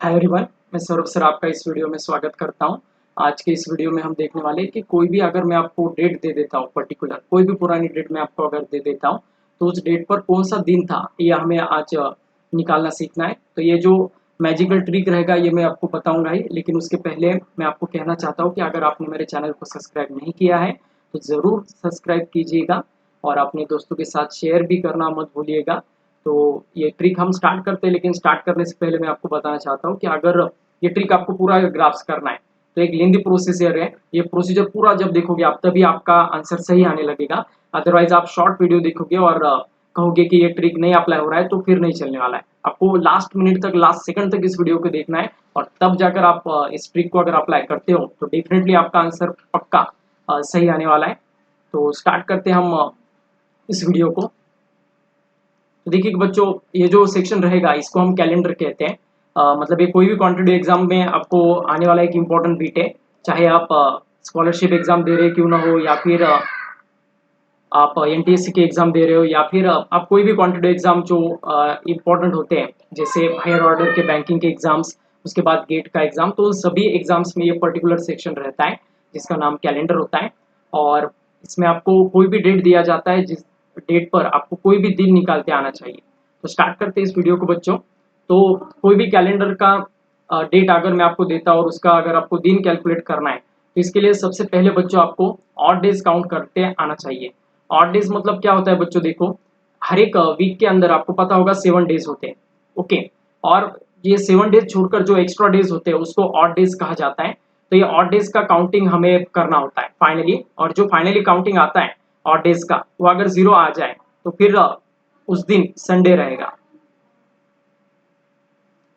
Hi everyone, मैं Saurabh sir आपका इस वीडियो में स्वागत करता हूं। आज के इस वीडियो में हम देखने वाले हैं कि कोई भी अगर मैं आपको डेट दे देता हूं, पर्टिकुलर कोई भी पुरानी डेट मैं आपको अगर दे देता हूं, तो उस डेट पर कौन सा दिन था ये हमें आज निकालना सीखना है। तो ये जो मैजिकल ट्रिक रहेगा ये मैं आपको बताऊंगा ही, लेकिन उसके पहले मैं आपको कहना चाहता हूँ कि अगर आपने मेरे चैनल को सब्सक्राइब नहीं किया है तो ज़रूर सब्सक्राइब कीजिएगा और अपने दोस्तों के साथ शेयर भी करना मत भूलिएगा। तो ये ट्रिक हम स्टार्ट करते हैं, लेकिन स्टार्ट करने से पहले मैं आपको बताना चाहता हूँ कि अगर ये ट्रिक आपको पूरा ग्राफ्स करना है तो एक लेंदी प्रोसीजर है। ये प्रोसीजर पूरा जब देखोगे आप तभी आपका आंसर सही आने लगेगा। अदरवाइज आप शॉर्ट वीडियो देखोगे और कहोगे कि ये ट्रिक नहीं अप्लाई हो रहा है तो फिर नहीं चलने वाला है। आपको लास्ट मिनट तक, लास्ट सेकंड तक इस वीडियो को देखना है और तब जाकर आप इस ट्रिक को अगर अप्लाई करते हो तो डेफिनेटली आपका आंसर पक्का सही आने वाला है। तो स्टार्ट करते हैं हम इस वीडियो को। तो देखिए कि बच्चों, ये जो सेक्शन रहेगा इसको हम कैलेंडर कहते हैं। मतलब ये कोई भी कॉम्पिटिटिव एग्जाम में आपको आने वाला एक इम्पोर्टेंट बीट है। चाहे आप स्कॉलरशिप एग्जाम दे रहे क्यों ना हो, या फिर आप एनटीएससी के एग्जाम दे रहे हो, या फिर आप कोई भी कॉम्पिटिटिव एग्जाम जो इम्पोर्टेंट होते हैं, जैसे हायर ऑर्डर के बैंकिंग के एग्जाम्स, उसके बाद गेट का एग्जाम, तो उन सभी एग्जाम्स में ये पर्टिकुलर सेक्शन रहता है जिसका नाम कैलेंडर होता है। और इसमें आपको कोई भी डेट दिया जाता है जिस डेट पर आपको कोई भी दिन निकाल के आना चाहिए। तो स्टार्ट करते हैं इस वीडियो को बच्चों। तो कोई भी कैलेंडर का डेट अगर मैं आपको देता हूँ और उसका अगर आपको दिन कैलकुलेट करना है तो इसके लिए सबसे पहले बच्चों आपको ऑड डेज काउंट करते आना चाहिए। ऑड डेज मतलब क्या होता है बच्चों, देखो हर एक वीक के अंदर आपको पता होगा 7 डेज होते हैं। ओके, और ये 7 डेज छोड़कर जो एक्स्ट्रा डेज होते हैं उसको ऑड डेज कहा जाता है। तो ये ऑड डेज का काउंटिंग हमें करना होता है फाइनली, और जो फाइनली काउंटिंग आता है ऑड डेज का वो अगर 0 आ जाए तो फिर उस दिन संडे रहेगा।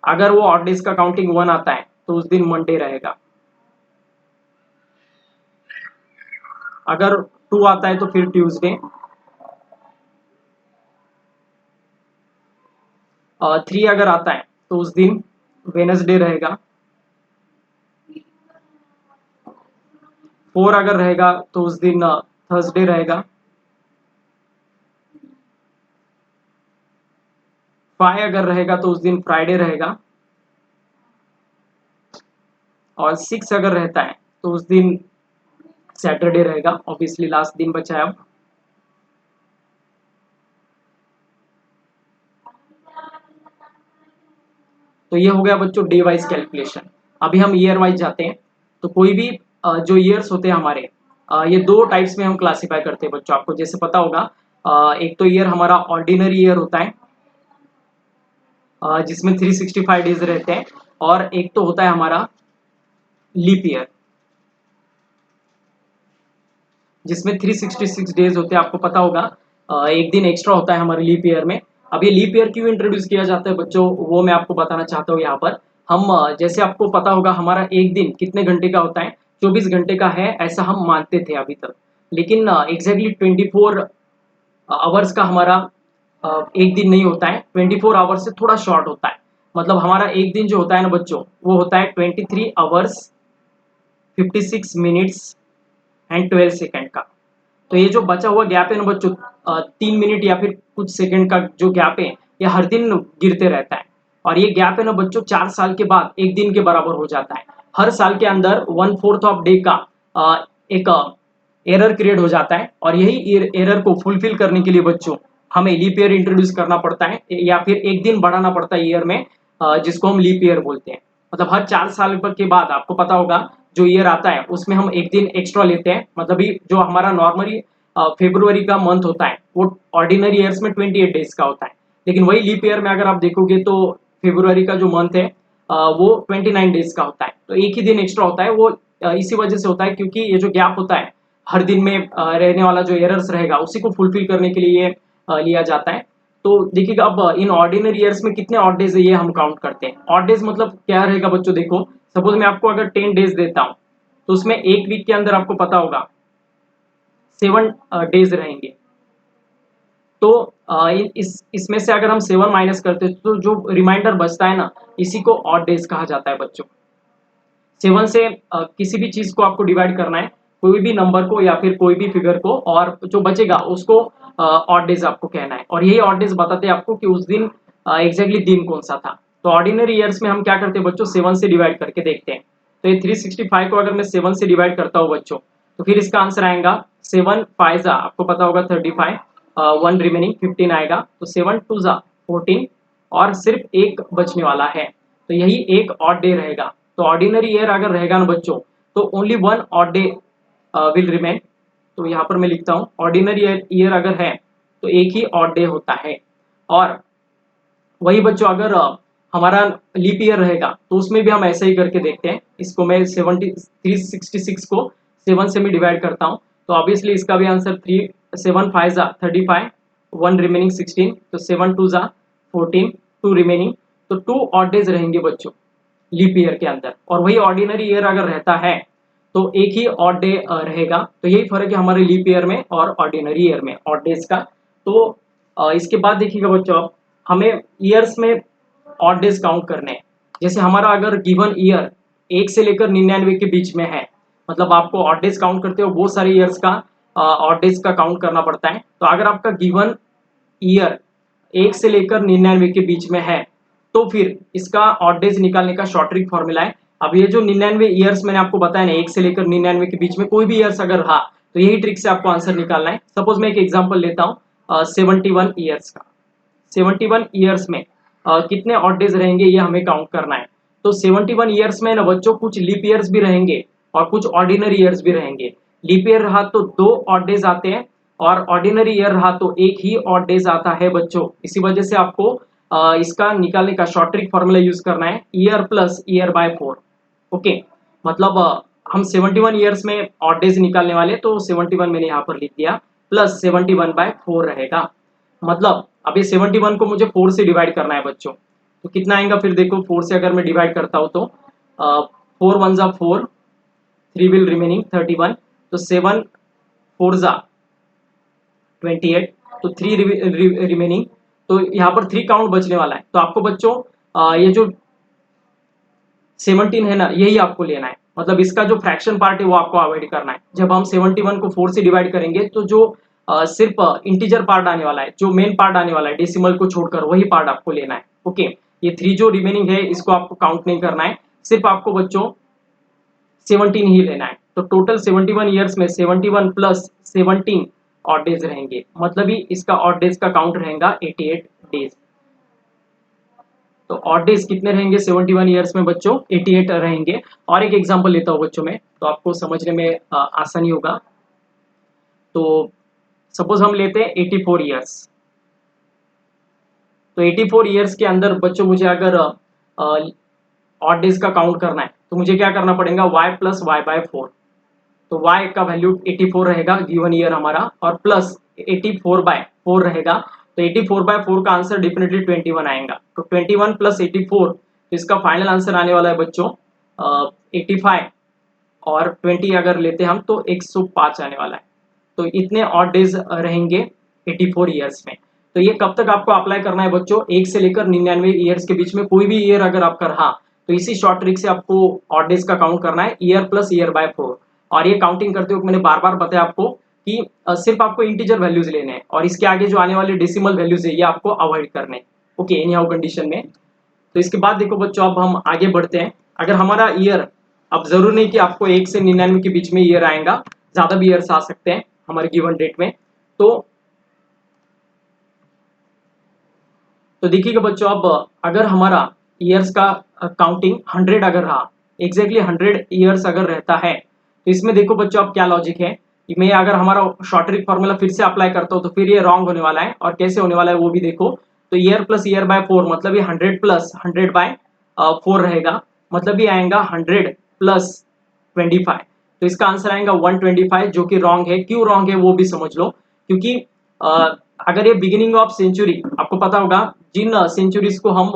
अगर वो ऑड डेज का काउंटिंग 1 आता है तो उस दिन मंडे रहेगा। अगर 2 आता है तो फिर ट्यूसडे। 3 अगर आता है तो उस दिन वेनसडे रहेगा। 4 अगर रहेगा तो उस दिन थर्सडे रहेगा। 5 अगर रहेगा तो उस दिन फ्राइडे रहेगा। और 6 अगर रहता है तो उस दिन सैटरडे रहेगा। ऑब्वियसली लास्ट दिन बचा है अब। तो ये हो गया बच्चों डे वाइज कैलकुलेशन। अभी हम ईयर वाइज जाते हैं। तो कोई भी जो ईयर्स होते हैं हमारे, ये 2 टाइप्स में हम क्लासिफाई करते हैं बच्चों। आपको जैसे पता होगा, एक तो ईयर हमारा ऑर्डिनरी ईयर होता है जिसमें 365 डेज रहते हैं, और एक तो होता है हमारा लीप ईयर जिसमें 366 डेज होते हैं। आपको पता होगा एक दिन एक्स्ट्रा होता है हमारे लीप ईयर में। अब ये लीप ईयर क्यों इंट्रोड्यूस किया जाता है बच्चों, वो मैं आपको बताना चाहता हूँ यहाँ पर। हम जैसे आपको पता होगा हमारा एक दिन कितने घंटे का होता है, 24 घंटे का है, ऐसा हम मानते थे अभी तक। लेकिन एग्जैक्टली 24 आवर्स का हमारा एक दिन नहीं होता है। 24 आवर्स से थोड़ा शॉर्ट होता है। मतलब हमारा एक दिन जो होता है ना बच्चों, वो होता है 23 आवर्स 56 मिनट्स एंड 12 सेकेंड का। तो ये जो बचा हुआ गैप है ना बच्चों, 3 मिनट या फिर कुछ सेकंड का जो गैप है, ये हर दिन गिरते रहता है। और ये गैप है ना बच्चों 4 साल के बाद एक दिन के बराबर हो जाता है। हर साल के अंदर 1/4 ऑफ डे का एक एरर क्रिएट हो जाता है, और यही एरर को फुलफिल करने के लिए बच्चों हमें लीप ईयर इंट्रोड्यूस करना पड़ता है, या फिर एक दिन बढ़ाना पड़ता है ईयर में, जिसको हम लीप ईयर बोलते हैं। मतलब हर 4 साल के बाद आपको पता होगा जो ईयर आता है उसमें हम एक दिन एक्स्ट्रा लेते हैं। मतलब जो हमारा नॉर्मली फेब्रुवरी का मंथ होता है वो ऑर्डिनरी ईयर्स में 28 डेज का होता है, लेकिन वही लीप ईयर में अगर आप देखोगे तो फेब्रुवरी का जो मंथ है वो 29 डेज का होता है। तो एक ही दिन एक्स्ट्रा होता है। वो इसी वजह से होता है क्योंकि ये जो गैप होता है हर दिन में रहने वाला जो एरर्स रहेगा उसी को फुलफिल करने के लिए लिया जाता है। तो देखिएगा अब इन ऑर्डिनरी ईयर्स में कितने ऑड डेज है ये हम काउंट करते हैं। ऑड डेज मतलब क्या रहेगा बच्चों, देखो सपोज मैं आपको अगर 10 डेज देता हूं तो उसमें एक वीक के अंदर आपको पता होगा 7 डेज रहेंगे। तो इसमें से अगर हम 7 माइनस करते हैं तो जो रिमाइंडर बचता है ना, इसी को ऑड डेज कहा जाता है बच्चों। 7 से किसी भी चीज को आपको डिवाइड करना है, कोई भी नंबर को या फिर कोई भी फिगर को, और जो बचेगा उसको ऑड डेज आपको कहना है। और यही ऑड डेज बताते हैं आपको कि उस दिन एग्जैक्टली दिन कौन सा था। तो ऑर्डिनरी ईयर्स में हम क्या करते हैं बच्चों, 7 से डिवाइड करके देखते हैं। तो ये 365 को अगर मैं 7 से डिवाइड करता हूँ बच्चों, तो फिर इसका आंसर आएगा 7 5 जा, आपको पता होगा 35, 1 रिमेनिंग 15 आएगा, तो 7 2 जा 14 और सिर्फ एक बचने वाला है, तो यही एक ऑड डे रहेगा। तो ऑर्डिनरी ईयर अगर रहेगा ना बच्चों, तो only 1 odd day will remain. तो यहाँ पर मैं लिखता हूँ ऑर्डिनरी ईयर अगर है तो एक ही ऑड डे होता है। और वही बच्चों अगर हमारा लीप ईयर रहेगा तो उसमें भी हम ऐसा ही करके देखते हैं। इसको मैं 366 को 7 से मैं डिवाइड करता हूँ, तो ऑब्वियसली इसका भी आंसर 7 5 जा 35, 1 रिमेनिंग 16, तो 7 2 जा 14, 2 रिमेनिंग, तो 2 ऑड डेज रहेंगे बच्चों लीप ईयर के अंदर। और वही ऑर्डिनरी ईयर अगर रहता है तो एक ही ऑड डे रहेगा। तो यही फर्क है हमारे लीप ईयर में और ऑर्डिनरी ईयर में ऑड डेज का। तो इसके बाद देखिएगा बच्चों, अब हमें ईयर्स में ऑड डेज काउंट करने हैं। जैसे हमारा अगर गिवन ईयर 1 से लेकर 99 के बीच में है, मतलब आपको ऑड डेज काउंट करते हो बहुत सारे ईयर्स का ऑड डेज का काउंट करना पड़ता है। तो अगर आपका गिवन ईयर 1 से लेकर 99 के बीच में है, तो फिर इसका ऑड डेज निकालने का शॉर्ट ट्रिक फॉर्मूला है। अब ये जो 99 ईयर्स मैंने आपको बताया ना, 1 से लेकर 99 के बीच में कोई भी ईयर्स अगर रहा तो यही ट्रिक से आपको आंसर निकालना है। सपोज मैं एक एग्जांपल लेता हूँ 71 ईयर्स का। 71 ईयर्स में कितने ऑड डेज रहेंगे ये हमें काउंट करना है। तो 71 ईयर्स में ना बच्चों कुछ लीप ईयर्स भी रहेंगे और कुछ ऑर्डिनरी ईयर्स भी रहेंगे। लीप ईयर रहा तो 2 ऑड डेज आते हैं और ऑर्डिनरी ईयर रहा तो एक ही ऑड डेज आता है बच्चों। इसी वजह से आपको इसका निकालने का शॉर्ट ट्रिक फॉर्मूला यूज करना है, year plus year by 4। Okay, मतलब हम 71 ईयर्स में ऑड डेज निकालने वाले, तो 71 मैंने यहाँ पर लिख दिया, प्लस 71 बाय 4 रहेगा। मतलब अब ये 71 को मुझे 4 से डिवाइड करना है बच्चों, तो कितना आएगा फिर देखो, 4 से अगर मैं डिवाइड करता हूँ तो 4 1 जा 4, 3 विल रिमेनिंग 31, तो 7 4 जा 28, तो 3 रिमेनिंग, तो यहाँ पर 3 काउंट बचने वाला है। तो आपको बच्चों ये जो 17 है ना, यही आपको लेना है। मतलब इसका जो फ्रैक्शन पार्ट है वो आपको अवॉइड करना है। जब हम 71 को 4 से डिवाइड करेंगे तो जो सिर्फ इंटीजर पार्ट आने वाला है, जो मेन पार्ट आने वाला है डेसिमल को छोड़कर, वही पार्ट आपको लेना है। ओके, ये 3 जो रिमेनिंग है इसको आपको काउंट नहीं करना है, सिर्फ आपको बच्चों 17 ही लेना है। तो टोटल 71 ईयर्स में 71 प्लस 17 ऑड डेज रहेंगे, मतलब ही इसका ऑड डेज का काउंट रहेगा 88 डेज। तो ऑड डेज कितने रहेंगे 71 ईयर्स में बच्चों, 88 रहेंगे। और एक एग्जांपल लेता हूं बच्चों में, तो आपको समझने में आसानी होगा। तो सपोज हम लेते हैं 84 ईयर्स। तो 84 ईयर्स के अंदर बच्चों मुझे अगर ऑड डेज का काउंट करना है तो मुझे क्या करना पड़ेगा, y प्लस वाई बाय 4। तो y का वैल्यू 84 रहेगा गिवन ईयर हमारा, और प्लस 84 बाय 4 रहेगा। तो 84 बाय 4 का आंसर डेफिनेटली 21 आएगा। तो 21 प्लस 84, तो इसका फाइनल आंसर आने वाला है बच्चों 85, और 20 अगर लेते हैं हम तो 105 आने वाला है। तो इतने ऑड डेज रहेंगे 84 ईयर्स में। तो ये कब तक आपको अप्लाई करना है बच्चों, 1 से लेकर 99 ईयर्स के बीच में कोई भी ईयर अगर आपका रहा तो इसी शॉर्ट ट्रिक से आपको ऑड डेज का काउंट करना है, ईयर प्लस ईयर बाय 4। और ये काउंटिंग करते हुए मैंने बार बार बताया आपको कि सिर्फ आपको इंटीजर वैल्यूज लेने हैं और इसके आगे जो आने वाले डेसिमल वैल्यूज है ये आपको अवॉइड करने हैं। ओके, एनी हाउ कंडीशन में। तो इसके बाद देखो बच्चों, अब हम आगे बढ़ते हैं। अगर हमारा ईयर, अब जरूर नहीं कि आपको 1 से 99 के बीच में ईयर आएगा, ज्यादा भी ईयर्स आ सकते हैं हमारे गिवन डेट में। तो देखिएगा बच्चों, अब अगर हमारा ईयर्स का काउंटिंग 100 अगर रहा, एग्जैक्टली 100 ईयर्स अगर रहता है, तो इसमें देखो बच्चों अब क्या लॉजिक है कि मैं अगर हमारा शॉर्ट ट्रिक फॉर्मूला फिर से अप्लाई करता हूँ तो फिर ये रॉन्ग होने वाला है। और कैसे होने वाला है वो भी देखो। तो ईयर प्लस ईयर बाय 4, मतलब ये 100 प्लस 100 बाय 4 रहेगा, मतलब ये आएगा 100 प्लस 25। तो इसका आंसर आएगा 125, जो कि रॉन्ग है। क्यों रॉन्ग है वो भी समझ लो, क्योंकि अगर ये बिगिनिंग ऑफ सेंचुरी, आपको पता होगा जिन सेंचुरीज को हम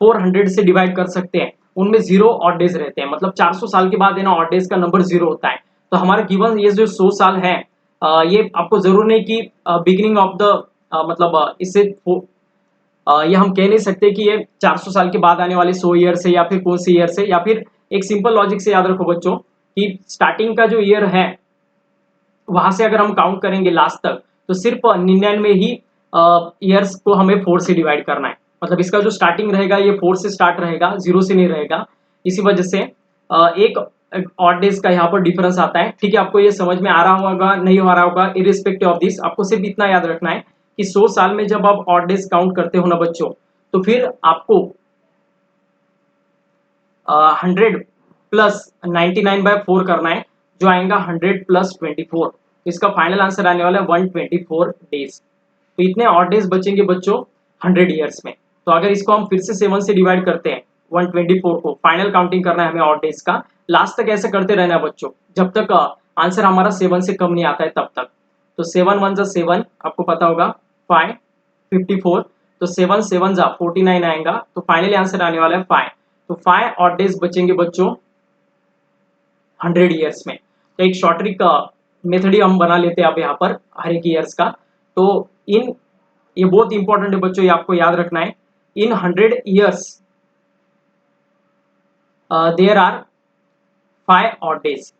400 से डिवाइड कर सकते हैं उनमें 0 ऑड डेज रहते हैं। मतलब 400 साल के बाद है ना ऑड डेज का नंबर 0 होता है। तो हमारा गिवन ये जो 100 साल है, ये आपको जरूर नहीं कि बिगिनिंग ऑफ द, मतलब इससे ये हम कह नहीं सकते कि ये 400 साल के बाद आने वाले 100 ईयर से, या फिर कौन सी ईयर से, या फिर एक सिंपल लॉजिक से याद रखो बच्चों कि स्टार्टिंग का जो ईयर है वहां से अगर हम काउंट करेंगे लास्ट तक, तो सिर्फ 99 ही ईयर्स को हमें 4 से डिवाइड करना है। मतलब इसका जो स्टार्टिंग रहेगा ये 4 से स्टार्ट रहेगा, 0 से नहीं रहेगा। इसी वजह से एक ऑड डेज का यहाँ पर डिफरेंस आता है। ठीक है, आपको ये समझ में आ रहा होगा, नहीं आ रहा होगा, इरिस्पेक्टिव ऑफ दिस आपको सिर्फ इतना याद रखना है कि 100 साल में जब आप ऑड डेज काउंट करते हो ना बच्चों, तो फिर आपको 100 प्लस 99/4 करना है, जो आएगा 100 प्लस 24। तो इसका फाइनल आंसर आने वाला है 124 डेज। तो इतने ऑड डेज बचेंगे बच्चों 100 ईयर्स में। तो अगर इसको हम फिर से 7 से डिवाइड करते हैं 124 को, फाइनल काउंटिंग करना है हमें ऑड डेज का, लास्ट तक ऐसे करते रहना है बच्चों, जब तक आंसर हमारा 7 से कम नहीं आता है तब तक। तो 7 1 जा 7, आपको पता होगा 5 54, तो 7 7 जा 49 आएगा, तो फाइनली आंसर आने वाला है 5। तो 5 ऑड डेज बचेंगे बच्चों 100 ईयर्स में। तो एक शॉर्ट ट्रिक मेथड ही हम बना लेते हैं अब यहाँ पर हर एक ईयर्स का। तो इन ये बहुत इंपॉर्टेंट है बच्चों, ये आपको याद रखना है। In 100 years there are 5 odd days.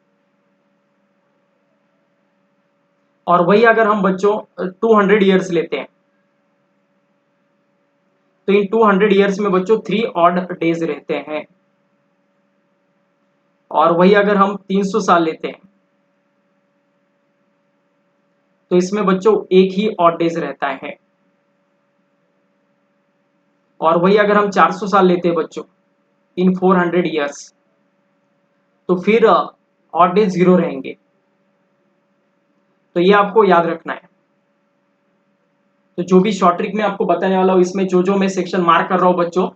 और वही अगर हम बच्चों 200 ईयर्स लेते हैं, तो इन 200 ईयर्स में बच्चों 3 ऑड डेज रहते हैं। और वही अगर हम 300 साल लेते हैं, तो इसमें बच्चों एक ही ऑड डेज रहता है। और वही अगर हम 400 साल लेते हैं बच्चों, इन 400 ईयर्स, तो फिर ऑड डेज 0 रहेंगे। तो ये आपको याद रखना है। तो जो भी शॉर्ट ट्रिक मैं आपको बताने वाला हूँ, इसमें जो जो मैं सेक्शन मार्क कर रहा हूँ बच्चों,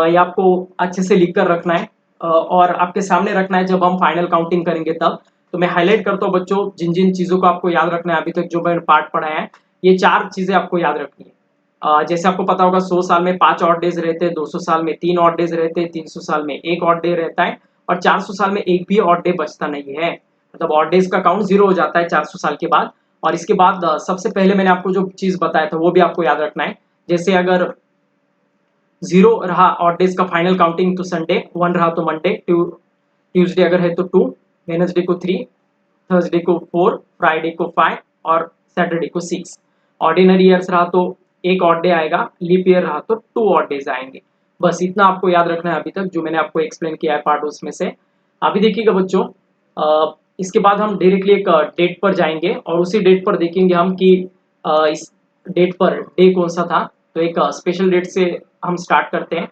ये आपको अच्छे से लिख कर रखना है और आपके सामने रखना है जब हम फाइनल काउंटिंग करेंगे तब। तो मैं हाईलाइट करता हूँ बच्चों, जिन जिन चीजों को आपको याद रखना है अभी तक जो मैंने पार्ट पढ़ाया है, ये 4 चीजें आपको याद रखनी है। जैसे आपको पता होगा 100 साल में 5 ऑड डेज रहते हैं, 200 साल में 3 ऑड डेज रहते हैं, 300 साल में 1 ऑड डे रहता है, और 400 साल में एक भी ऑड डे बचता नहीं है। मतलब ऑड डेज का काउंट 0 हो जाता है 400 साल के बाद। और इसके बाद सबसे पहले मैंने आपको जो चीज बताया था वो भी आपको याद रखना है। जैसे अगर 0 रहा ऑड डेज का फाइनल काउंटिंग, तो संडे, 1 रहा तो मंडे, ट्यूसडे अगर है तो 2, वेडनेसडे को 3, थर्सडे को 4, फ्राइडे को 5 और सैटरडे को 6। ऑर्डिनरी ईयर्स रहा तो एक ऑड डे आएगा, लीप ईयर रहा तो 2 ऑड डेज आएंगे। बस इतना आपको याद रखना है अभी तक जो मैंने आपको एक्सप्लेन किया है पार्ट उसमें से। अभी देखिएगा बच्चों, इसके बाद हम डायरेक्टली एक डेट पर जाएंगे और उसी डेट पर देखेंगे हम कि इस डेट पर डे कौन सा था। तो एक स्पेशल डेट से हम स्टार्ट करते हैं।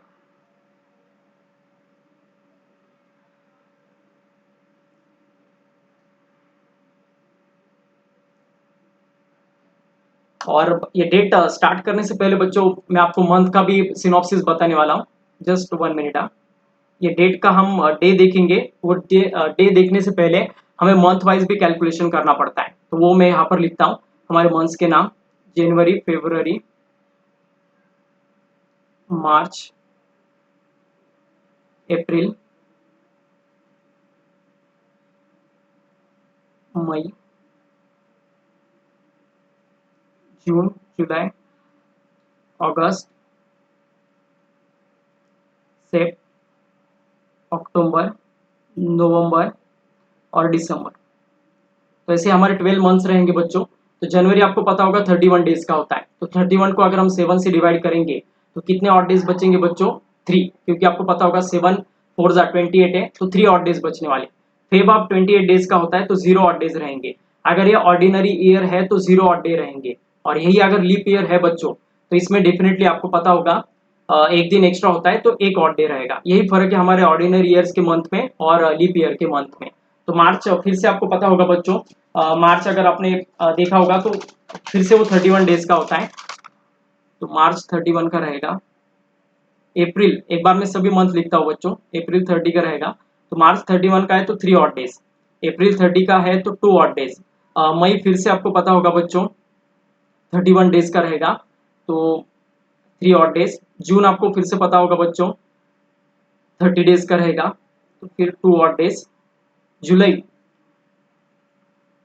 और ये डेट स्टार्ट करने से पहले बच्चों मैं आपको मंथ का भी सिनॉप्सिस बताने वाला हूँ। Just 1 minute. ये डेट का हम डे देखेंगे। वो डे देखने से पहले हमें मंथ वाइज भी कैलकुलेशन करना पड़ता है, तो वो मैं यहाँ पर लिखता हूँ हमारे मंथ्स के नाम: जनवरी, फरवरी, मार्च, अप्रैल, मई, जून, जुलाई, अगस्त, सेप्टेम्बर, अक्टूबर, नवंबर और दिसंबर। तो ऐसे हमारे 12 मंथ्स रहेंगे बच्चों। तो जनवरी आपको पता होगा 31 डेज का होता है, तो 31 को अगर हम 7 से डिवाइड करेंगे तो कितने ऑड डेज बचेंगे बच्चों? 3, क्योंकि आपको पता होगा 7 4 जा 28 है, तो 3 ऑड डेज बचने वाले। फेब आप 28 डेज का होता है, तो 0 ऑड डेज रहेंगे। अगर ये ऑर्डिनरी ईयर है तो 0 ऑड डे रहेंगे। और यही अगर लीप ईयर है बच्चों, तो इसमें डेफिनेटली आपको पता होगा एक दिन एक्स्ट्रा होता है, तो एक ऑड डे रहेगा। यही फर्क है हमारे ऑर्डिनरी ईयर्स के मंथ में और लीप ईयर के मंथ में। तो मार्च फिर से आपको पता होगा बच्चों, मार्च अगर आपने देखा होगा तो फिर से वो 31 डेज का होता है, तो मार्च 31 का रहेगा। अप्रैल, एक बार मैं सभी मंथ लिखता हूँ बच्चों, अप्रैल 30 का रहेगा, तो मार्च 31 का है तो 3 ऑड डेज। अप्रैल 30 का है तो 2 ऑड डेज। मई फिर से आपको पता होगा बच्चों 31 डेज का रहेगा, तो 3 ऑड डेज। जून आपको फिर से पता होगा बच्चों 30 डेज का रहेगा, तो फिर 2 ऑड डेज। जुलाई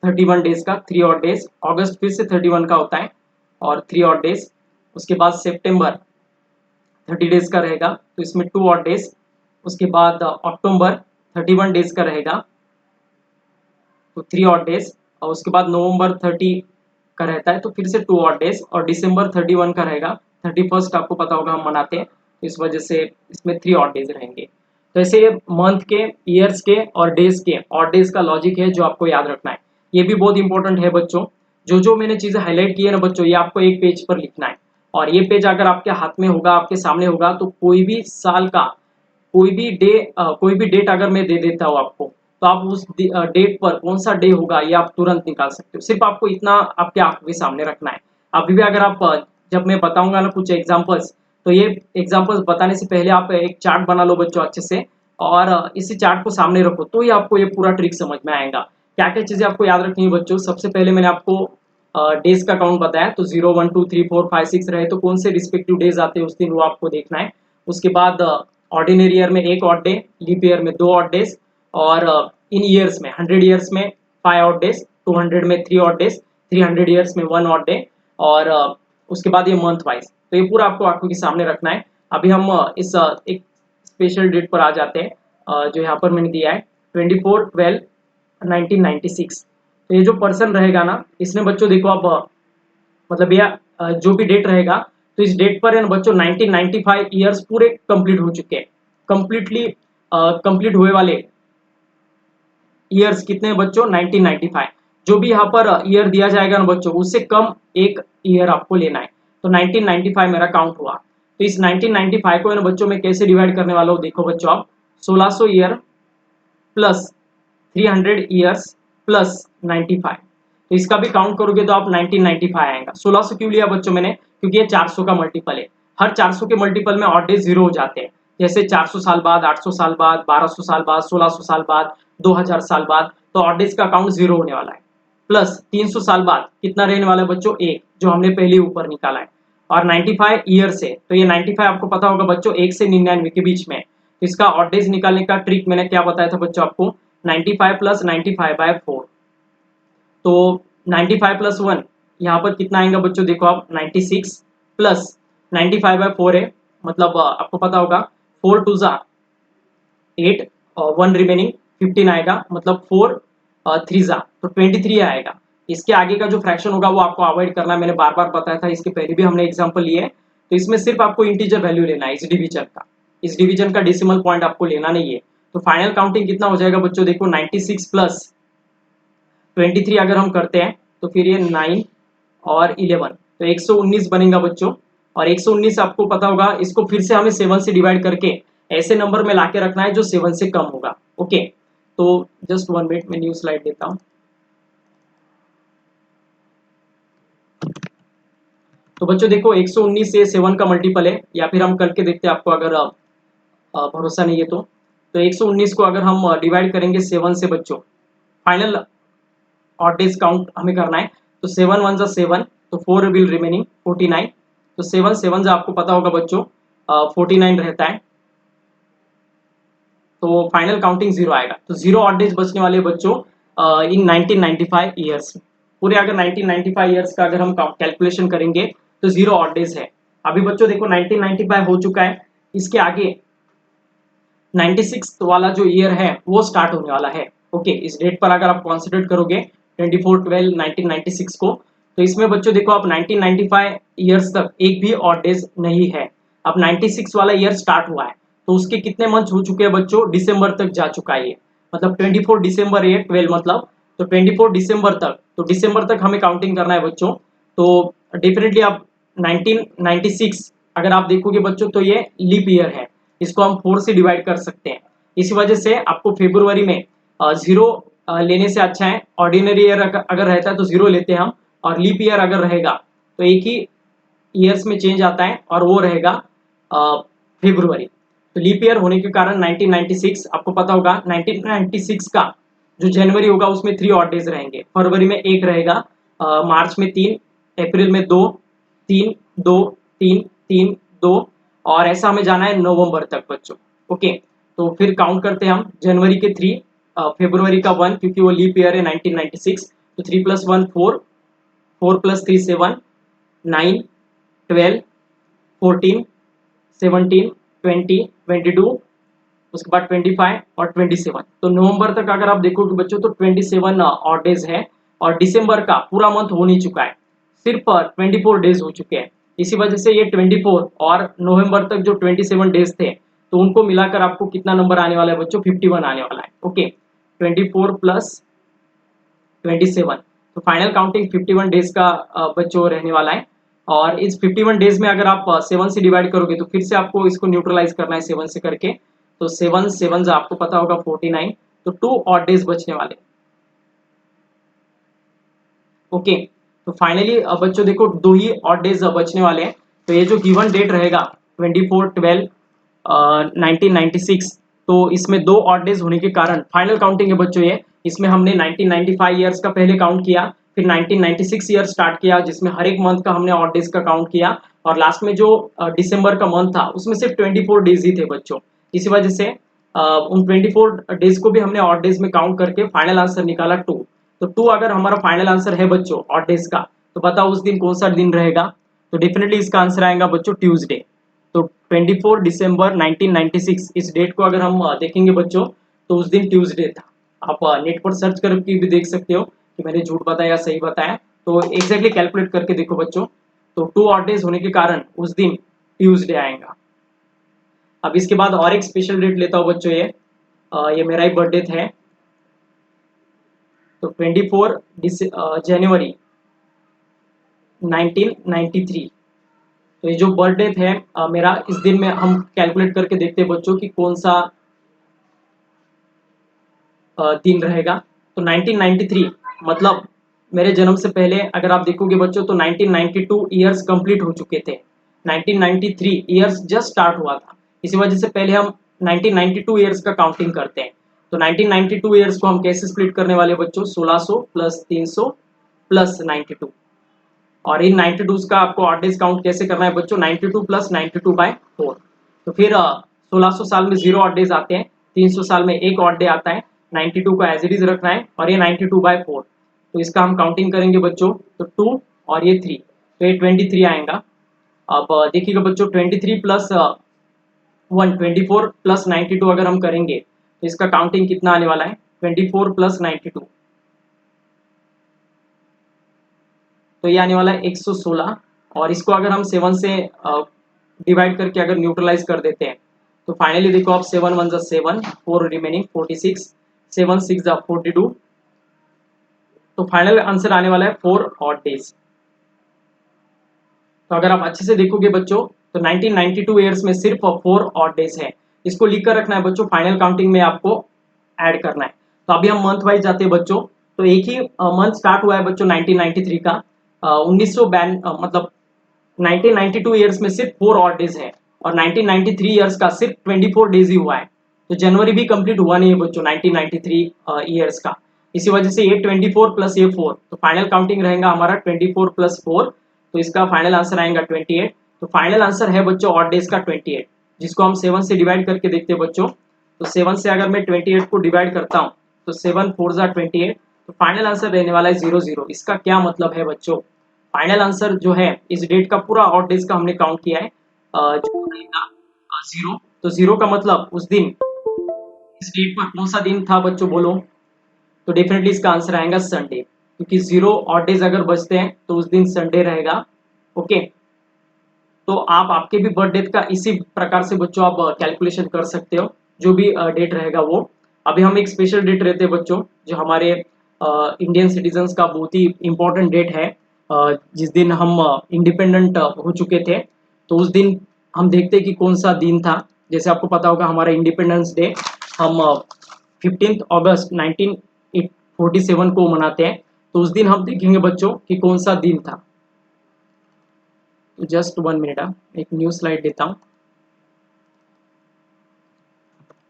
31 डेज का, 3 ऑड डेज। अगस्त फिर से 31 का होता है और 3 ऑड डेज। उसके बाद सितंबर 30 डेज का रहेगा, तो इसमें 2 ऑड डेज। उसके बाद अक्टूबर 31 डेज का रहेगा, तो 3 ऑड डेज। और उसके बाद नवंबर 30 का रहता है, तो फिर से 2 ऑड डेज। और दिसंबर 31 का रहेगा, 31st आपको पता होगा हम मनाते हैं, इस वजह से इसमें 3 ऑड डेज रहेंगे। तो ऐसे मंथ के, ईयर्स के और डेज के ऑड डेज का लॉजिक है जो आपको याद रखना है। ये भी बहुत इंपॉर्टेंट है बच्चों, जो जो मैंने चीजें हाईलाइट की है ना बच्चों, ये आपको एक पेज पर लिखना है। और ये पेज अगर आपके हाथ में होगा, आपके सामने होगा, तो कोई भी साल का कोई भी डेट अगर मैं दे देता हूँ आपको, तो आप उस डेट पर कौन सा डे होगा ये आप तुरंत निकाल सकते हो। सिर्फ आपको इतना आपके आंख के सामने रखना है। अभी भी अगर आप जब मैं बताऊंगा ना कुछ एग्जांपल्स, तो ये एग्जांपल्स बताने से पहले आप एक चार्ट बना लो बच्चों अच्छे से, और इसी चार्ट को सामने रखो, तो ही आपको ये पूरा ट्रिक समझ में आएगा। क्या क्या चीजें आपको याद रखनी है बच्चों, सबसे पहले मैंने आपको डेज का काउंट बताया, तो 0 1 2 3 4 5 6 रहे तो कौन से रिस्पेक्टिव डेज आते हैं उस दिन, वो आपको देखना है। उसके बाद ऑर्डिनरी ईयर में 1 ऑड डे, लीप ईयर में 2 ऑड डेज, और इन ईयर्स में 100 ईयर्स में 5 ऑड डेज, 200 में 3 ऑड डेज, 300 ईयर्स में 1 ऑड डे, और उसके बाद ये मंथ वाइज। तो ये पूरा आपको आंखों के सामने रखना है। अभी हम इस एक स्पेशल डेट पर आ जाते हैं, जो यहाँ पर मैंने दिया है 24/12/1996। तो ये जो पर्सन रहेगा ना, इसने बच्चों देखो अब मतलब ये जो भी डेट रहेगा, तो इस डेट पर है ना बच्चों 1995 ईयर्स पूरे कंप्लीट हो चुके हैं। कंप्लीटली कंप्लीट हुए वाले ईयर्स कितने हैं बच्चों, 1995। जो भी यहाँ पर ईयर दिया जाएगा ना बच्चों, उससे कम एक ईयर आपको लेना है। तो 1995 मेरा काउंट हुआ, तो इस 1995 को है ना बच्चों मैं कैसे डिवाइड करने वाला हूँ, देखो बच्चों आप 1600 ईयर प्लस 300 ईयर्स प्लस 95, तो इसका भी काउंट करोगे तो आप 1995 आएगा। 1600 क्यों लिया बच्चों मैंने, क्योंकि ये 400 का मल्टीपल है। हर 400 के मल्टीपल में ऑड डेज 0 हो जाते हैं, जैसे 400 साल बाद, 800 साल बाद, 1200 साल बाद, 1600 साल बाद, 2000 साल बाद, तो ऑड डेज का काउंट 0 होने वाला है। प्लस 300 साल बाद कितना रहने वाला है बच्चों, 1, जो हमने पहले ऊपर निकाला है। और 95 ईयर से, तो ये 95 आपको पता होगा बच्चों 1 से 99 के बीच में, तो इसका ऑड डेज निकालने का ट्रिक मैंने क्या बताया था बच्चों आपको, 95 प्लस 95/4। तो 95 प्लस 1 यहाँ पर कितना आएगा बच्चों, देखो आप 96 प्लस 95/4 है, मतलब आपको पता होगा 4 2 जा 8 और 1 रिमेनिंग 15 आएगा, मतलब 4 3 जा तो 23 आएगा। इसके आगे का जो फ्रैक्शन होगा वो आपको अवॉइड करना है, मैंने बार बार बताया था, इसके पहले भी हमने एग्जाम्पल लिए है। तो इसमें सिर्फ आपको इंटीजर वैल्यू लेना है, इस डिवीजन का डेसिमल पॉइंट आपको लेना नहीं है। तो फाइनल काउंटिंग कितना हो जाएगा बच्चों, देखो 96 प्लस 23 अगर हम करते हैं तो फिर ये 9 और 11, तो 119 बनेगा बच्चों। और 119 आपको पता होगा, इसको फिर से हमें 7 से डिवाइड करके ऐसे नंबर में लाके रखना है जो 7 से कम होगा। ओके, तो जस्ट 1 मिनट में न्यू स्लाइड देता हूं। तो बच्चों देखो 119 से 7 का मल्टीपल है, या फिर हम करके देखते हैं, आपको अगर भरोसा नहीं है तो 119 को अगर हम डिवाइड करेंगे 7 से बच्चों, फाइनल ऑड डेज काउंट हमें करना है, तो 7 1 जा 7, तो 4 विल रिमेनिंग 49, तो 7 7 जा आपको पता होगा बच्चों 49 रहता है, तो फाइनल काउंटिंग 0 आएगा। तो 0 ऑड डेज बचने वाले बच्चों इन 1995 ईयर्स में। पूरे अगर 1995 ईयर्स का अगर हम कैलकुलेशन करेंगे तो 0 ऑड डेज है। अभी बच्चों देखो 1995 हो चुका है, इसके आगे 96 वाला जो ईयर है वो स्टार्ट होने वाला है। ओके, इस डेट पर अगर आप कॉन्सिडर करोगे 24/12/1996 को, तो इसमें बच्चों देखो आप 1995 ईयर्स तक एक भी ऑड डेज नहीं है। अब 96 वाला ईयर स्टार्ट हुआ है, तो उसके कितने मंथ हो चुके हैं बच्चों, दिसंबर तक जा चुका है ये, मतलब 24 दिसंबर ये 12 मतलब, तो 24 दिसंबर तक, तो दिसंबर तक हमें काउंटिंग करना है बच्चों। तो डेफिनेटली आप 1996 अगर आप देखोगे बच्चों तो ये लीप ईयर है, इसको हम 4 से डिवाइड कर सकते हैं। इसी वजह से आपको फरवरी में 0 लेने से अच्छा है, ऑर्डिनरी ईयर अगर रहता है तो 0 लेते हैं हम, और लीप ईयर अगर रहेगा तो एक ही ईयर्स में चेंज आता है और वो रहेगा फरवरी। तो लीप ईयर होने के कारण 1996 आपको पता होगा, 1996 का जो जनवरी होगा उसमें 3 ऑड डेज रहेंगे, फरवरी में 1 रहेगा, मार्च में 3, अप्रैल में 2 3 2 3 3 2, और ऐसा हमें जाना है नवंबर तक बच्चों। ओके, तो फिर काउंट करते हैं हम, जनवरी के 3, फरवरी का 1 क्योंकि वो लीप ईयर है 1996, तो 3 + 1 4, 4 + 3 7, 9 12 14 17 20 22, उसके बाद 25 और 27। तो नवंबर तक अगर आप देखोगे बच्चों तो 27 ऑड डेज है, और दिसंबर का पूरा मंथ हो नहीं चुका है, सिर्फ 24 डेज हो चुके हैं। इसी वजह से ये 24 और नवंबर तक जो 27 डेज थे, तो उनको मिलाकर आपको कितना नंबर आने वाला है बच्चों? 51 आने वाला है। ओके, 24 प्लस 27, तो फाइनल काउंटिंग 51 डेज का बच्चों रहने वाला है। और इस 51 डेज में अगर आप 7 से डिवाइड करोगे तो फिर से आपको इसको न्यूट्रलाइज करना है 7 से करके, तो 7 7 आपको पता होगा 49, तो 2 ऑड डेज बचने वाले। ओके, तो फाइनली बच्चों देखो 2 ही ऑड डेज बचने वाले हैं। तो ये जो गिवन डेट रहेगा 24/12 1996, तो इसमें 2 ऑड डेज होने के कारण फाइनल काउंटिंग है बच्चों ये। इसमें हमने 1995 ईयर्स का पहले काउंट किया, फिर 1996 ईयर स्टार्ट किया जिसमें हर एक मंथ का हमने ऑड डेज का काउंट किया, और लास्ट में जो दिसंबर का मंथ था उसमें सिर्फ 24 डेज ही थे बच्चों। इसी वजह से उन 24 डेज को भी हमने ऑड डेज में काउंट करके फाइनल आंसर निकाला 2। तो 2 अगर हमारा फाइनल आंसर है बच्चों ऑड डेज का, तो बताओ उस दिन कौन सा दिन रहेगा? तो डेफिनेटली इसका आंसर आएगा बच्चों ट्यूसडे। तो 24 दिसंबर 1996 इस डेट को अगर हम देखेंगे बच्चों, तो उस दिन ट्यूसडे था। आप नेट पर सर्च करके भी देख सकते हो कि मैंने झूठ बताया या सही बताया, तो एग्जैक्टली कैलकुलेट करके देखो बच्चों। तो 2 ऑड डेज होने के कारण उस दिन ट्यूसडे आएगा। अब इसके बाद और एक स्पेशल डेट लेता हूँ बच्चों, ये मेरा ही बर्थडे है। तो 24 जनवरी 1993, तो ये जो बर्थडे है मेरा, इस दिन में हम कैलकुलेट करके देखते हैं बच्चों कि कौन सा दिन रहेगा। तो 1993 मतलब मेरे जन्म से पहले अगर आप देखोगे बच्चों तो 1992 ईयर्स कंप्लीट हो चुके थे। 1993 ईयर्स जस्ट स्टार्ट हुआ था, इसी वजह से पहले हम 1992 ईयर्स का काउंटिंग करते हैं। तो 1992 ईयर्स को हम कैसे स्प्लिट करने वाले बच्चों? 1600 प्लस 300 प्लस 92, और इन 92 का आपको ऑड डेज काउंट कैसे करना है बच्चों? 92 प्लस 92/4। तो फिर 1600 साल में 0 ऑड डेज आते हैं, 300 साल में 1 ऑड डे आता है, 92 को एज इट इज रखना है, और ये 92/4। तो इसका हम काउंटिंग करेंगे बच्चों, तो 2 और ये 3, तो ये 23 आएगा। अब देखिएगा बच्चों 23 प्लस 124 प्लस 92 अगर हम करेंगे तो इसका काउंटिंग कितना आने वाला है? 24 प्लस 92, तो ये आने वाला है 116। और इसको अगर हम 7 से डिवाइड करके अगर न्यूट्रलाइज कर देते हैं तो फाइनली देखो आप 7 1 जा 7, 4 रिमेनिंग 46, 7 6 जा 42, तो फाइनल आंसर आने वाला है 4 ऑड डेज। तो अगर आप अच्छे से देखोगे बच्चों तो 1992 ईयर्स में सिर्फ 4 ऑड डेज है। इसको लिख कर रखना है बच्चों, फाइनल काउंटिंग में आपको ऐड करना है। तो अभी हम मंथ वाइज जाते हैं बच्चों। तो एक ही मंथ स्टार्ट हुआ है बच्चों 1993 का, 1992 मतलब 1992 ईयर्स में सिर्फ 4 ऑड डेज है, और 1993 ईयर्स का सिर्फ 24 डेज ही हुआ है। तो जनवरी भी कंप्लीट हुआ नहीं है बच्चों 1993 ईयर्स का, इसी वजह से ये 24 प्लस ये 4, तो फाइनल काउंटिंग रहेगा हमारा 24 प्लस 4, तो इसका फाइनल आंसर आएगा 28। तो फाइनल आंसर है बच्चों ऑड डेज का 28, जिसको हम 7 से डिवाइड करके देखते हैं बच्चों। तो 7 से अगर मैं 28 को डिवाइड करता हूँ तो 7 4 जा 28, तो फाइनल आंसर रहने वाला है 00। इसका क्या मतलब है बच्चों? फाइनल आंसर जो है इस डेट का पूरा ऑड डेज का हमने काउंट किया है, जो रहेगा 0। तो 0 का मतलब उस दिन इस डेट पर कौन सा दिन था बच्चों बोलो? तो डेफिनेटली इसका आंसर आएगा संडे, क्योंकि 0 ऑड डेज अगर बचते हैं तो उस दिन संडे रहेगा। ओके, तो आप आपके भी बर्थ डेट का इसी प्रकार से बच्चों आप कैलकुलेशन कर सकते हो, जो भी डेट रहेगा वो। अभी हम एक स्पेशल डेट रहते हैं बच्चों, जो हमारे इंडियन सिटीजन्स का बहुत ही इंपॉर्टेंट डेट है, जिस दिन हम इंडिपेंडेंट हो चुके थे। तो उस दिन हम देखते हैं कि कौन सा दिन था। जैसे आपको पता होगा हमारा इंडिपेंडेंस डे हम 15 अगस्त 1947 को मनाते हैं। तो उस दिन हम देखेंगे बच्चों कि कौन सा दिन था। जस्ट 1 मिनट, एक न्यू स्लाइड देता हूँ।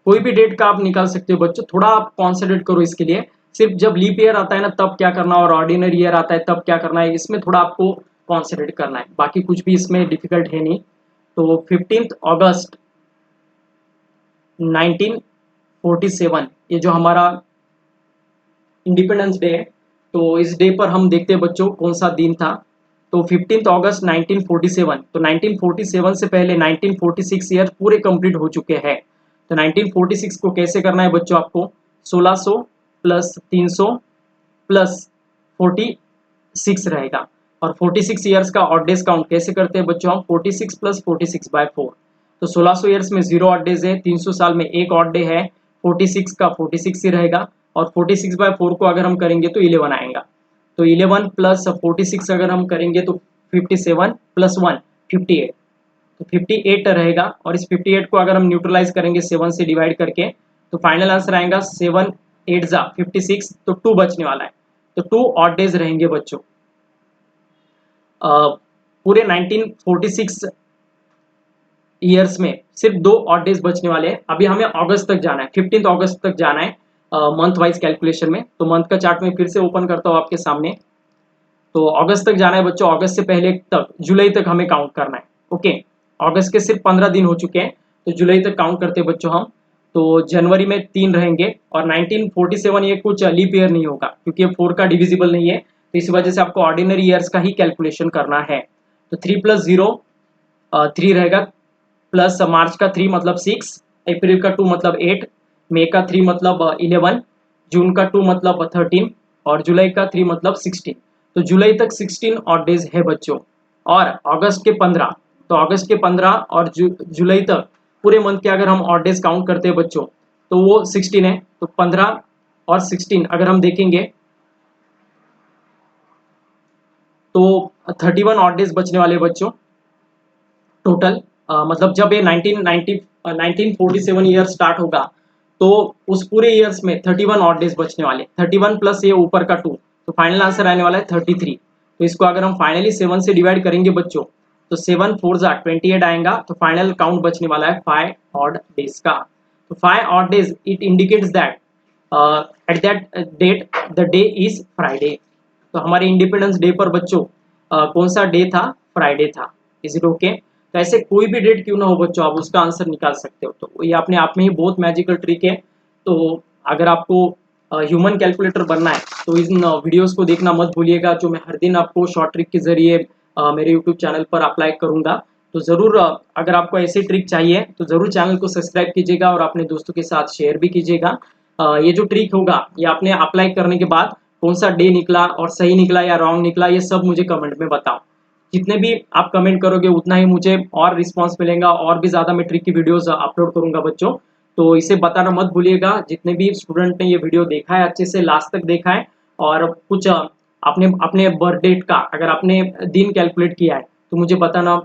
कोई भी डेट का आप निकाल सकते हो बच्चों, थोड़ा आप कॉन्सेंट्रेट करो इसके लिए। सिर्फ जब लीप ईयर आता है ना तब क्या करना, और ऑर्डिनरी ईयर आता है तब क्या करना है, इसमें थोड़ा आपको कॉन्सेंट्रेट करना है, बाकी कुछ भी इसमें डिफिकल्ट है नहीं। तो 15 अगस्त 1947 ये जो हमारा इंडिपेंडेंस डे है, तो इस डे पर हम देखते हैं बच्चों कौन सा दिन था। तो 15 अगस्त 1947, तो 1947 से पहले 1946 ईयर पूरे कंप्लीट हो चुके हैं। तो 1946 को कैसे करना है बच्चों आपको? 1600 प्लस 300 प्लस 46 रहेगा। और 46 ईयर्स का ऑड डेज काउंट कैसे करते हैं बच्चों हम 46 प्लस 46/4। तो 1600 ईयर्स में 0 ऑड डेज है, 300 साल में एक ऑड डे है, 46 का 46 ही रहेगा और 46/4 को अगर हम करेंगे तो 11 आएगा। तो 11 प्लस 46 अगर हम करेंगे तो 57 प्लस 1 58, तो 58 रहेगा। और इस 58 को अगर हम न्यूट्रलाइज करेंगे 7 से डिवाइड करके तो फाइनल आंसर आएगा 7 8 जा 56, तो 2 बचने वाला है। तो 2 ऑड डेज रहेंगे बच्चों। पूरे 1946 ईयर्स में सिर्फ 2 ऑड डेज बचने वाले हैं। अभी हमें अगस्त तक जाना है, 15 अगस्त तक जाना है मंथ वाइज कैलकुलेशन में। तो मंथ का चार्ट में फिर से ओपन करता हूँ आपके सामने। तो अगस्त तक जाना है बच्चों, अगस्त से पहले तक जुलाई तक हमें काउंट करना है। ओके, अगस्त के सिर्फ 15 दिन हो चुके हैं, तो जुलाई तक काउंट करते हैं बच्चों हम। तो जनवरी में 3 रहेंगे और 1947 ये कुछ लीप ईयर नहीं होगा क्योंकि ये 4 का डिविजिबल नहीं है, तो इस वजह से आपको ऑर्डिनरी ईयर्स का ही कैलकुलेशन करना है। तो 3 + 0 3 रहेगा, प्लस मार्च का 3 मतलब 6, अप्रैल का 2 मतलब 8, मई का 3 मतलब 11, जून का 2 मतलब 13 और जुलाई का 3 मतलब 16। तो जुलाई तक 16 ऑड डेज है बच्चों। और अगस्त के 15, तो अगस्त के 15 और जुलाई तक पूरे मंथ के अगर हम ऑड डेज काउंट करते हैं बच्चों तो वो 16 है। तो 15 और 16 अगर हम देखेंगे तो 31 ऑड डेज बचने वाले बच्चों टोटल। मतलब जब ये 1947 ईयर स्टार्ट होगा तो उस पूरे ईयर्स में 31 ऑड डेज बचने वाले, 31 प्लस ये ऊपर का 2, तो फाइनल आंसर आने वाला है 33। तो इसको अगर हम फाइनली 7 से डिवाइड करेंगे बच्चों तो 7 4 जा 28 आएगा। तो फाइनल काउंट बचने वाला है 5 ऑड डेज का। तो 5 odd days it indicates that at that date the day is Friday. तो हमारे इंडिपेंडेंस डे पर बच्चों कौन सा डे था? फ्राइडे था। Is it okay? तो ऐसे कोई भी डेट क्यों ना हो बच्चों, आप उसका आंसर निकाल सकते हो। तो ये अपने आप में ही बहुत मैजिकल ट्रिक है। तो अगर आपको ह्यूमन कैलकुलेटर बनना है तो इन वीडियोस को देखना मत भूलिएगा, जो मैं हर दिन आपको शॉर्ट ट्रिक के जरिए मेरे यूट्यूब चैनल पर अप्लाई करूंगा। तो ज़रूर अगर आपको ऐसी ट्रिक चाहिए तो ज़रूर चैनल को सब्सक्राइब कीजिएगा और अपने दोस्तों के साथ शेयर भी कीजिएगा। ये जो ट्रिक होगा ये आपने अप्लाई करने के बाद कौन सा डे निकला और सही निकला या रॉन्ग निकला ये सब मुझे कमेंट में बताओ। जितने भी आप कमेंट करोगे उतना ही मुझे और रिस्पांस मिलेगा, और भी ज़्यादा मैं ट्रिक की वीडियोस अपलोड करूंगा बच्चों। तो इसे बताना मत भूलिएगा। जितने भी स्टूडेंट ने ये वीडियो देखा है अच्छे से लास्ट तक देखा है और कुछ आपने अपने बर्थ डेट का अगर आपने दिन कैलकुलेट किया है तो मुझे बताना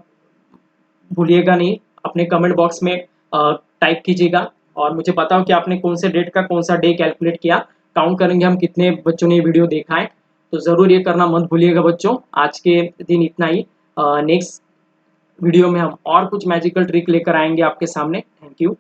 भूलिएगा नहीं, अपने कमेंट बॉक्स में टाइप कीजिएगा और मुझे बताओ कि आपने कौन से डेट का कौन सा डे कैलकुलेट किया। काउंट करेंगे हम कितने बच्चों ने ये वीडियो देखा है। तो ज़रूर ये करना मत भूलिएगा बच्चों। आज के दिन इतना ही। नेक्स्ट वीडियो में हम और कुछ मैजिकल ट्रिक लेकर आएंगे आपके सामने। Thank you.